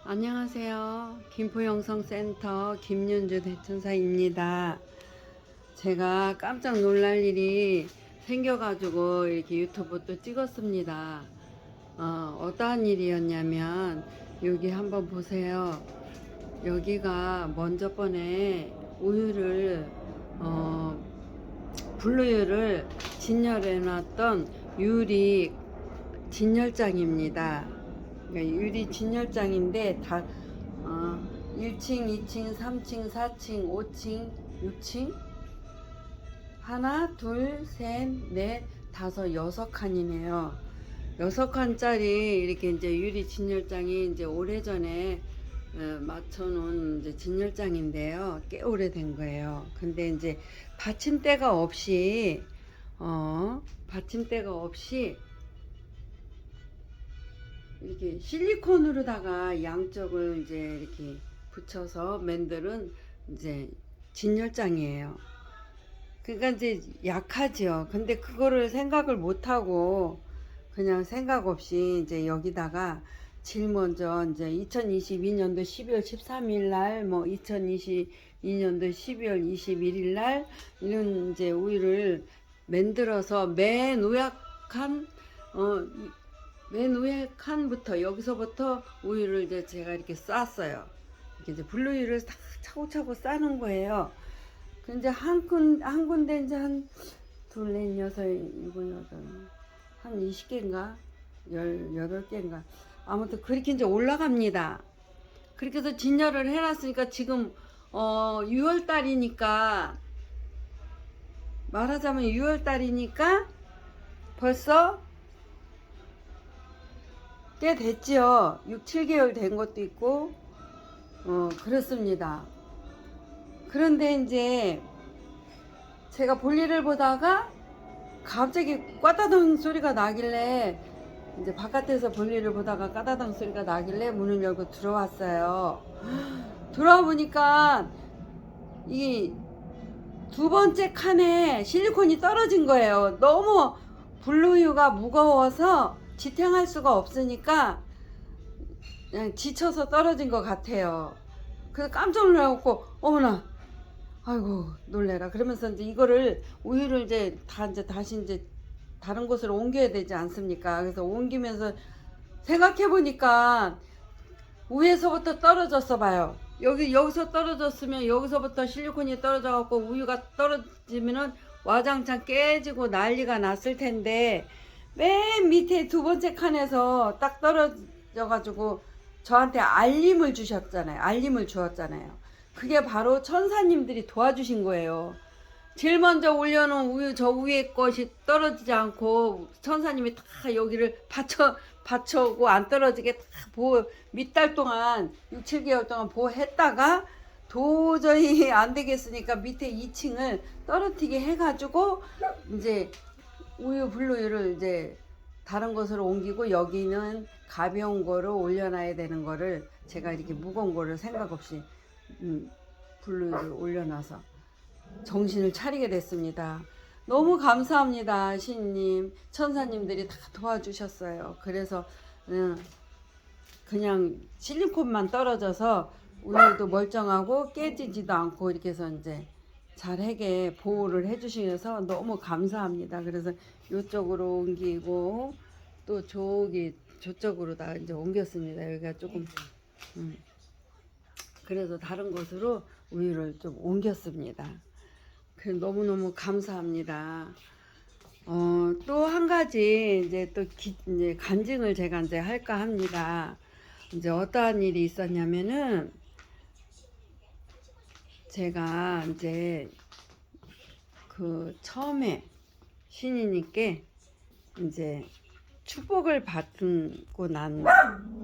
안녕하세요. 김포영성센터 김윤주 대천사입니다. 제가 깜짝 놀랄 일이 생겨가지고 이렇게 유튜브 또 찍었습니다. 어떠한 일이었냐면 여기 한번 보세요. 여기가 먼저 번에 우유를 블루유를 진열해 놨던 유리 진열장입니다. 그러니까 유리 진열장인데 다 1층, 2층, 3층, 4층, 5층, 6층 하나, 둘, 셋, 넷, 다섯, 여섯 칸이네요. 여섯 칸짜리 이렇게 이제 유리 진열장이 이제 오래전에 맞춰놓은 이제 진열장인데요. 꽤 오래된 거예요. 근데 이제 받침대가 없이 받침대가 없이 이렇게 실리콘으로다가 양쪽을 이제 이렇게 붙여서 만드는 이제 진열장이에요. 그러니까 이제 약하죠. 근데 그거를 생각을 못하고 그냥 생각 없이 이제 여기다가 제일 먼저 이제 2022년도 12월 13일 날, 뭐 2022년도 12월 21일 날 이런 이제 우유를 만들어서 맨 위에 칸부터 여기서부터 우유를 이제 제가 이렇게 쌌어요. 이렇게 이제 블루유를 다 차고차고 싸는 거예요. 근데 한 군데 이제 한 둘, 넷, 여섯, 일곱, 여덟, 한 20개인가? 18개인가? 아무튼 그렇게 이제 올라갑니다. 그렇게 해서 진열을 해놨으니까 지금 6월달이니까 말하자면 6월달이니까 벌써 꽤 됐지요. 6, 7개월 된 것도 있고 그렇습니다. 그런데 이제 제가 볼일을 보다가 갑자기 꽈다당 소리가 나길래 이제 바깥에서 볼일을 보다가 까다당 소리가 나길래 문을 열고 들어왔어요. 들어와 보니까 이 두 번째 칸에 실리콘이 떨어진 거예요. 너무 블루유가 무거워서 지탱할 수가 없으니까 그냥 지쳐서 떨어진 것 같아요. 그래서 깜짝 놀라갖고 어머나 아이고 놀래라 그러면서 이제 이거를 우유를 이제 다시 이제 다른 곳으로 옮겨야 되지 않습니까? 그래서 옮기면서 생각해 보니까 위에서부터 떨어졌어 봐요. 여기서 떨어졌으면 여기서부터 실리콘이 떨어져 갖고 우유가 떨어지면은 와장창 깨지고 난리가 났을 텐데 맨 밑에 두 번째 칸에서 딱 떨어져 가지고 저한테 알림을 주셨잖아요. 알림을 주었잖아요. 그게 바로 천사님들이 도와주신 거예요. 제일 먼저 올려놓은 우유 저 위에 것이 떨어지지 않고 천사님이 다 여기를 받쳐고 안 떨어지게 다 몇 달 동안 6, 7개월 동안 보호했다가 도저히 안 되겠으니까 밑에 2층을 떨어뜨리게 해가지고 이제 우유 블루유를 이제 다른 곳으로 옮기고 여기는 가벼운 거를 올려놔야 되는 거를 제가 이렇게 무거운 거를 생각 없이 블루유를 올려놔서 정신을 차리게 됐습니다. 너무 감사합니다. 신님, 천사님들이 다 도와주셨어요. 그래서 그냥 실리콘만 떨어져서 우유도 멀쩡하고 깨지지도 않고 이렇게 해서 이제 잘하게 보호를 해주셔서 너무 감사합니다. 그래서 이쪽으로 옮기고 또 저쪽으로 다 이제 옮겼습니다. 여기가 조금 그래서 다른 곳으로 우유를 좀 옮겼습니다. 너무너무 감사합니다. 또 한 가지 이제 이제 간증을 제가 이제 할까 합니다. 이제 어떠한 일이 있었냐면은 제가 이제 그 처음에 신인님께 이제 축복을 받고 난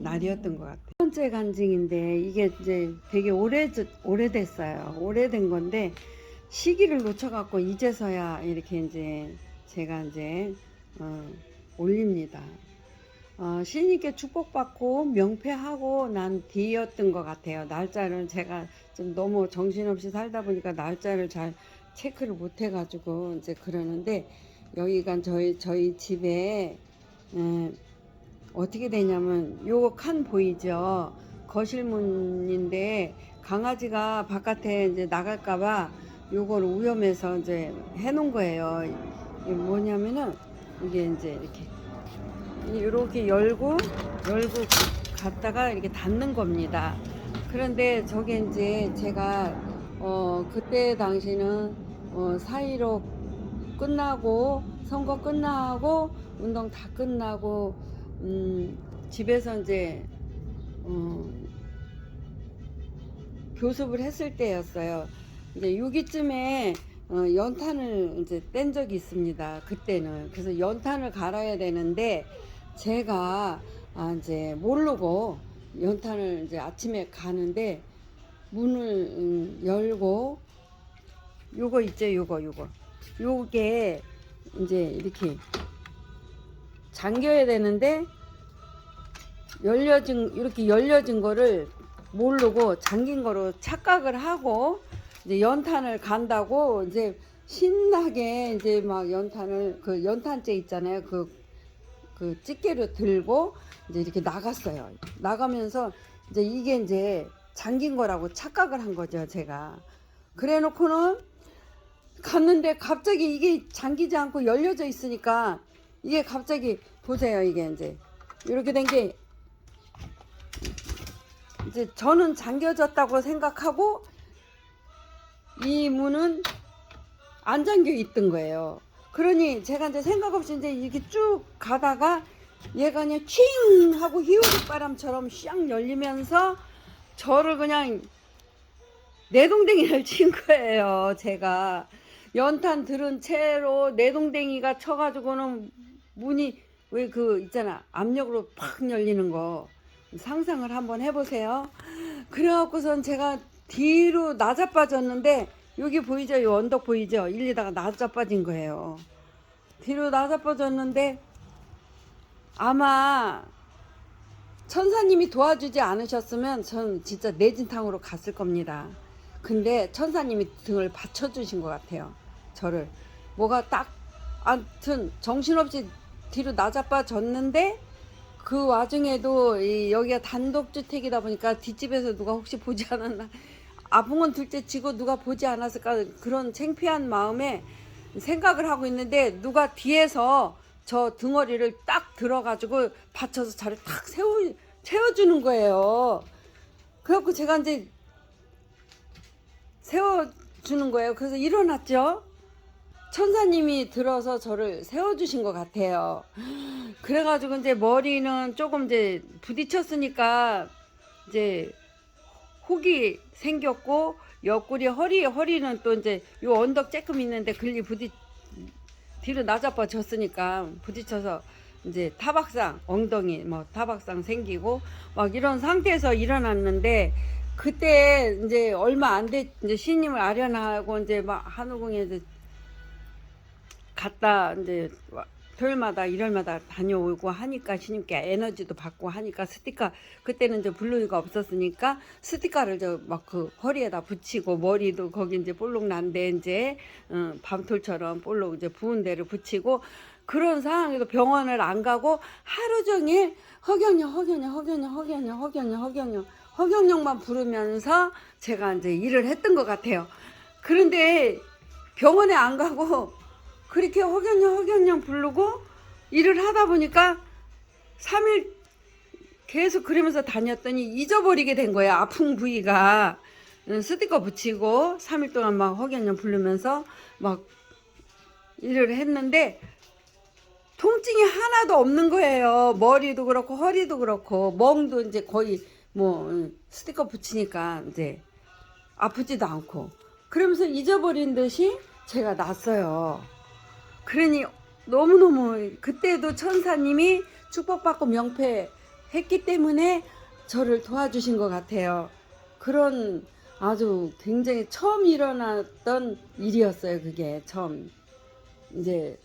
날이었던 것 같아요. 첫 번째 간증인데 이게 이제 되게 오래됐어요. 오래된 건데 시기를 놓쳐갖고 이제서야 이렇게 이제 제가 이제 올립니다. 신님께 축복받고 명패하고 난 뒤였던 것 같아요. 날짜를 제가 좀 너무 정신없이 살다 보니까 날짜를 잘 체크를 못 해가지고 이제 그러는데 여기가 저희 집에 어떻게 되냐면 요거 칸 보이죠? 거실문인데 강아지가 바깥에 이제 나갈까봐 요걸 오염해서 이제 해놓은 거예요. 이게 뭐냐면은 이게 이제 이렇게 열고 갔다가 이렇게 닫는 겁니다. 그런데 저게 이제 제가 그때 당시는 4.15 끝나고 선거 끝나고 운동 다 끝나고 집에서 이제 교습을 했을 때였어요. 이제 여기쯤에 연탄을 이제 뗀 적이 있습니다. 그때는. 그래서 연탄을 갈아야 되는데 제가 이제 모르고 연탄을 이제 아침에 가는데 문을 열고 요거 있죠, 요게 이제 이렇게 잠겨야 되는데 이렇게 열려진 거를 모르고 잠긴 거로 착각을 하고 이제 연탄을 간다고 이제 신나게 이제 막 연탄을 그 연탄재 있잖아요. 그 집게로 들고 이제 이렇게 나갔어요. 나가면서 이제 이게 이제 잠긴 거라고 착각을 한 거죠, 제가. 그래 놓고는 갔는데 갑자기 이게 잠기지 않고 열려져 있으니까 이게 갑자기 보세요. 이게 이제 이렇게 된 게 이제 저는 잠겨졌다고 생각하고 이 문은 안 잠겨 있던 거예요. 그러니 제가 이제 생각 없이 이제 이렇게 쭉 가다가 얘가 그냥 칭 하고 희우릭바람처럼 샥 열리면서 저를 그냥 내동댕이를 친 거예요. 제가 연탄 들은 채로 내동댕이가 쳐가지고는 문이 왜 그 있잖아, 압력으로 팍 열리는 거 상상을 한번 해보세요. 그래갖고선 제가 뒤로 나자빠졌는데 여기 보이죠? 이 언덕 보이죠? 일리다가 나자빠진 거예요. 뒤로 나자빠졌는데 아마 천사님이 도와주지 않으셨으면 전 진짜 내진탕으로 갔을 겁니다. 근데 천사님이 등을 받쳐주신 것 같아요. 저를. 뭐가 딱 아무튼 정신없이 뒤로 나자빠졌는데 그 와중에도 여기가 단독주택이다 보니까 뒷집에서 누가 혹시 보지 않았나, 아픈 건 둘째 치고 누가 보지 않았을까, 그런 창피한 마음에 생각을 하고 있는데 누가 뒤에서 저 등어리를 딱 들어가지고 받쳐서 저를 탁 세워주는 거예요. 그래갖고 제가 이제 세워주는 거예요. 그래서 일어났죠. 천사님이 들어서 저를 세워주신 것 같아요. 그래가지고 이제 머리는 조금 이제 부딪혔으니까 이제 혹이 생겼고 옆구리 허리는 또 이제 요 언덕 조금 있는데 뒤로 나자빠졌으니까 부딪혀서 이제 타박상 엉덩이 뭐 타박상 생기고 막 이런 상태에서 일어났는데 그때 이제 얼마 안 돼 이제 신님을 아련하고 이제 막 한우궁에 이제 갔다 이제 토요일마다 일요일마다 다녀오고 하니까 신님께 에너지도 받고 하니까 스티커, 그때는 이제 블루이가 없었으니까 스티커를 저 막 그 허리에다 붙이고 머리도 거기 이제 볼록 난데 이제 밤톨처럼 볼록 이제 부은 데를 붙이고 그런 상황에도 병원을 안 가고 하루 종일 허경영만 부르면서 제가 이제 일을 했던 것 같아요. 그런데 병원에 안 가고 그렇게 허경영 부르고 일을 하다 보니까 3일 계속 그러면서 다녔더니 잊어버리게 된 거예요. 아픈 부위가. 스티커 붙이고 3일 동안 막 허경영 부르면서 막 일을 했는데 통증이 하나도 없는 거예요. 머리도 그렇고 허리도 그렇고 멍도 이제 거의 뭐 스티커 붙이니까 이제 아프지도 않고 그러면서 잊어버린 듯이 제가 났어요. 그러니 너무너무 그때도 천사님이 축복받고 명패했기 때문에 저를 도와주신 것 같아요. 그런 아주 굉장히 처음 일어났던 일이었어요. 그게 처음 이제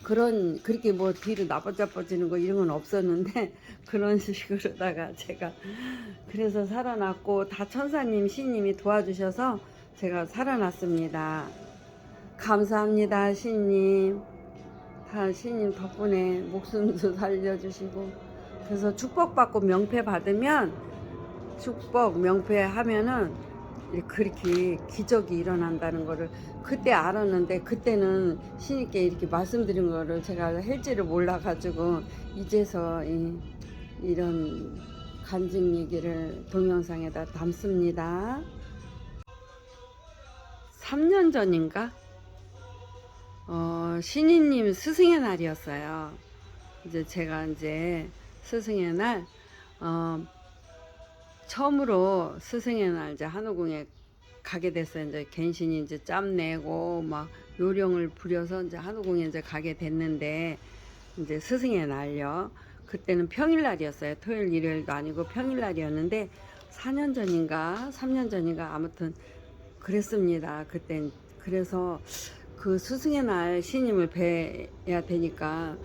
그렇게 뭐 뒤로 나빠져지는 거 이런 건 없었는데 그런 식으로다가 제가 그래서 살아났고 다 천사님 신님이 도와주셔서 제가 살아났습니다. 감사합니다. 신님. 다 신님 덕분에 목숨도 살려주시고 그래서 축복받고 명패 받으면 축복 명패하면은 그렇게 기적이 일어난다는 거를 그때 알았는데, 그때는 신님께 이렇게 말씀드린 거를 제가 할지를 몰라가지고 이제서 이런 간증 얘기를 동영상에다 담습니다. 3년 전인가 신이님 스승의 날이었어요. 이제 제가 이제 스승의 날 처음으로 스승의 날 이제 한우궁에 가게 됐어요. 이제 갱신이 이제 짬 내고 막 요령을 부려서 이제 한우궁에 이제 가게 됐는데, 이제 스승의 날요. 그때는 평일날이었어요. 토요일 일요일도 아니고 평일날이었는데 4년 전인가 3년 전인가 아무튼 그랬습니다. 그땐. 그래서 그 스승의 날 신임을 뵈야 되니까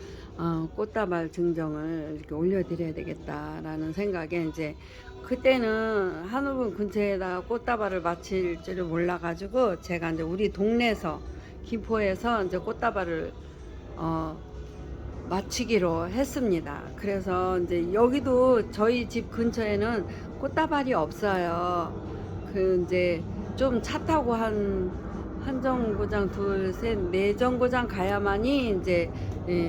꽃다발 증정을 이렇게 올려드려야 되겠다라는 생각에, 이제 그때는 한우궁 근처에다가 꽃다발을 마칠 줄을 몰라가지고 제가 이제 우리 동네에서 김포에서 이제 꽃다발을 마치기로 했습니다. 그래서 이제 여기도 저희 집 근처에는 꽃다발이 없어요. 그 이제 좀 차 타고 한 정거장 둘 셋 네 정거장 가야만이 이제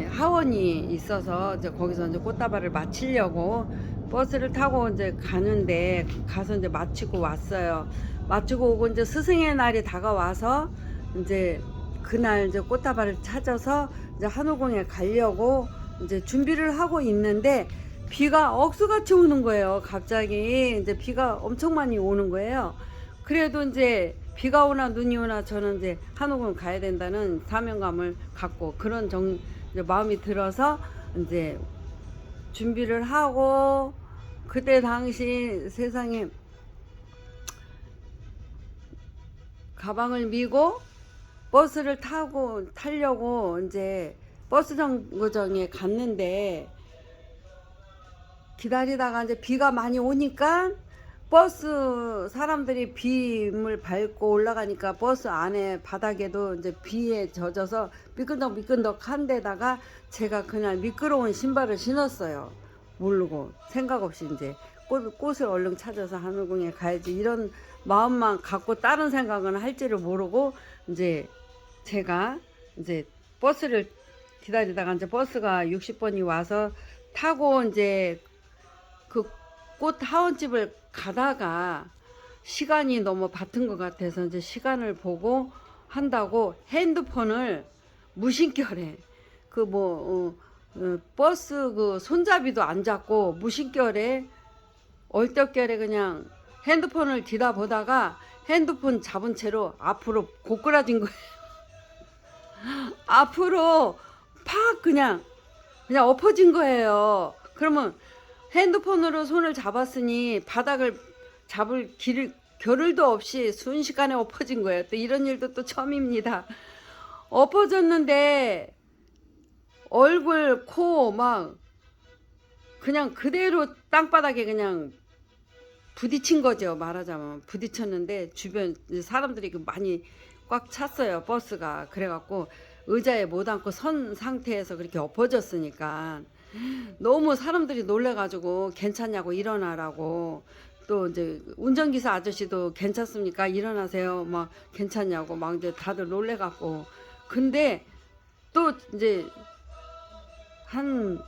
하원이 있어서 이제 거기서 이제 꽃다발을 마치려고 버스를 타고 이제 가는데, 가서 이제 마치고 왔어요. 마치고 오고 이제 스승의 날이 다가와서 이제 그날 이제 꽃다발을 찾아서 이제 한우궁에 가려고 이제 준비를 하고 있는데 비가 억수같이 오는 거예요. 갑자기 이제 비가 엄청 많이 오는 거예요. 그래도 이제 비가 오나 눈이 오나 저는 이제 한우궁 가야 된다는 사명감을 갖고 그런 이제 마음이 들어서 이제 준비를 하고, 그때 당시 세상에 가방을 미고 버스를 타려고 이제 버스 정거장에 갔는데, 기다리다가 이제 비가 많이 오니까 버스 사람들이 빗물 밟고 올라가니까 버스 안에 바닥에도 이제 비에 젖어서 미끈덕미끈덕한 데다가 제가 그날 미끄러운 신발을 신었어요. 모르고 생각 없이 이제 꽃을 얼른 찾아서 한우궁에 가야지 이런 마음만 갖고 다른 생각은 할지를 모르고, 이제 제가 이제 버스를 기다리다가 이제 버스가 60번이 와서 타고 이제 그 꽃 하원집을 가다가 시간이 너무 바쁜 것 같아서 이제 시간을 보고 한다고 핸드폰을 무심결에 버스 그 손잡이도 안 잡고 무심결에 얼떨결에 그냥 핸드폰을 뒤다 보다가 핸드폰 잡은 채로 앞으로 고꾸라진 거예요. 앞으로 팍 그냥 엎어진 거예요. 그러면 핸드폰으로 손을 잡았으니 바닥을 잡을 겨를도 없이 순식간에 엎어진 거예요. 또 이런 일도 또 처음입니다. 엎어졌는데 얼굴, 코 막 그냥 그대로 땅바닥에 그냥 부딪힌 거죠. 말하자면 부딪혔는데 주변 사람들이 많이 꽉 찼어요. 버스가. 그래갖고 의자에 못 앉고 선 상태에서 그렇게 엎어졌으니까 너무 사람들이 놀래가지고 괜찮냐고 일어나라고, 또 이제 운전기사 아저씨도 괜찮습니까? 일어나세요. 막 괜찮냐고 막 이제 다들 놀래갖고. 근데 또 이제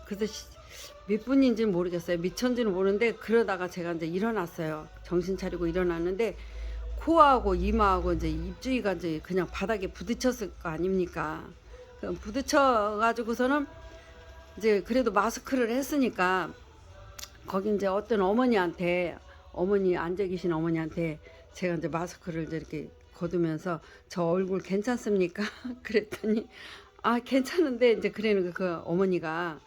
그래서 몇 분인지는 모르겠어요. 미천지는 모르는데 그러다가 제가 이제 일어났어요. 정신 차리고 일어났는데 코하고 이마하고 이제 입주위가 이제 그냥 바닥에 부딪혔을 거 아닙니까? 부딪혀가지고서는 이제 그래도 마스크를 했으니까 거기 이제 어떤 어머니 앉아 계신 어머니한테 제가 이제 마스크를 이제 이렇게 거두면서 저 얼굴 괜찮습니까? 그랬더니 괜찮은데 이제 그러는 그 어머니가,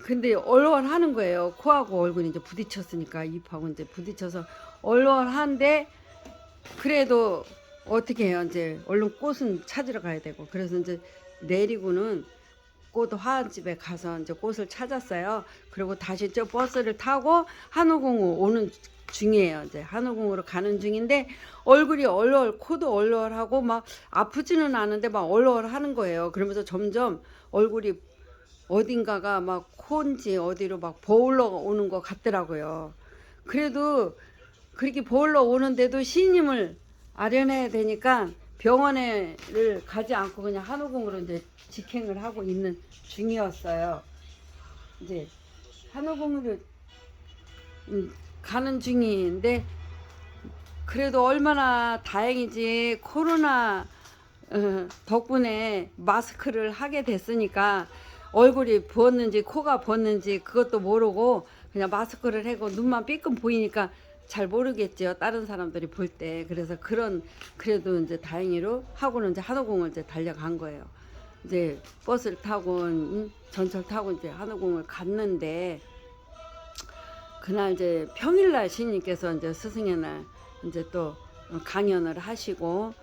근데 얼얼하는 거예요. 코하고 얼굴이 이제 부딪혔으니까 입하고 이제 부딪혀서 얼얼한데 그래도 어떻게 해요? 이제 얼른 꽃은 찾으러 가야 되고, 그래서 이제 내리고는 꽃 화환집에 가서 이제 꽃을 찾았어요. 그리고 다시 저 버스를 타고 한우궁으로 오는 중이에요. 이제 한우궁으로 가는 중인데 얼굴이 얼얼, 코도 얼얼하고 막 아프지는 않은데 막 얼얼하는 거예요. 그러면서 점점 얼굴이 어딘가가 막 코인지 어디로 막 버올러 오는 것 같더라고요. 그래도 그렇게 보러 오는데도 시인님을 아련해야 되니까 병원에를 가지 않고 그냥 한우궁으로 이제 직행을 하고 있는 중이었어요. 이제 한우궁으로 가는 중인데 그래도 얼마나 다행이지. 코로나 덕분에 마스크를 하게 됐으니까 얼굴이 부었는지 코가 부었는지 그것도 모르고 그냥 마스크를 하고 눈만 삐끔 보이니까 잘 모르겠죠. 다른 사람들이 볼 때. 그래서 그래도 이제 다행히로 하고는 이제 한우궁을 이제 달려간 거예요. 이제 버스를 타고 전철 타고 이제 한우궁을 갔는데 그날 이제 평일날 시인님께서 이제 스승의 날 이제 또 강연을 하시고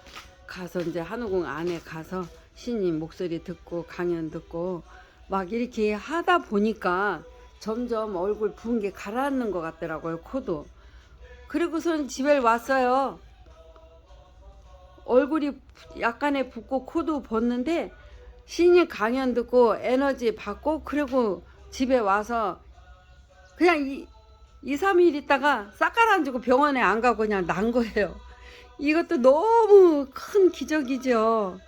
가서 이제 한우궁 안에 가서 시인님 목소리 듣고 강연 듣고 막 이렇게 하다 보니까 점점 얼굴 부은 게 가라앉는 것 같더라고요. 코도. 그리고선 집에 왔어요. 얼굴이 약간의 붓고 코도 벗는데 시인님 강연 듣고 에너지 받고 그리고 집에 와서 그냥 2, 3일 있다가 싹 가라앉고 병원에 안 가고 그냥 난 거예요. 이것도 너무 큰 기적이죠.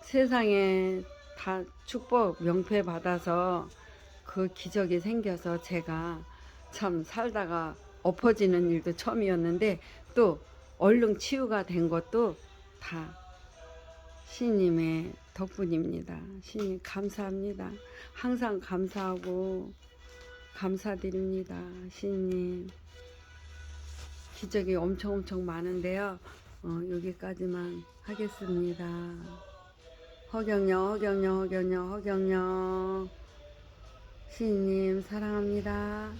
세상에 다 축복 명패 받아서 그 기적이 생겨서 제가 참 살다가 엎어지는 일도 처음이었는데 또 얼른 치유가 된 것도 다 시인님의 덕분입니다. 시인님 감사합니다. 항상 감사하고 감사드립니다. 시인님 기적이 엄청 많은데요. 여기까지만 하겠습니다. 허경영 시인님 사랑합니다.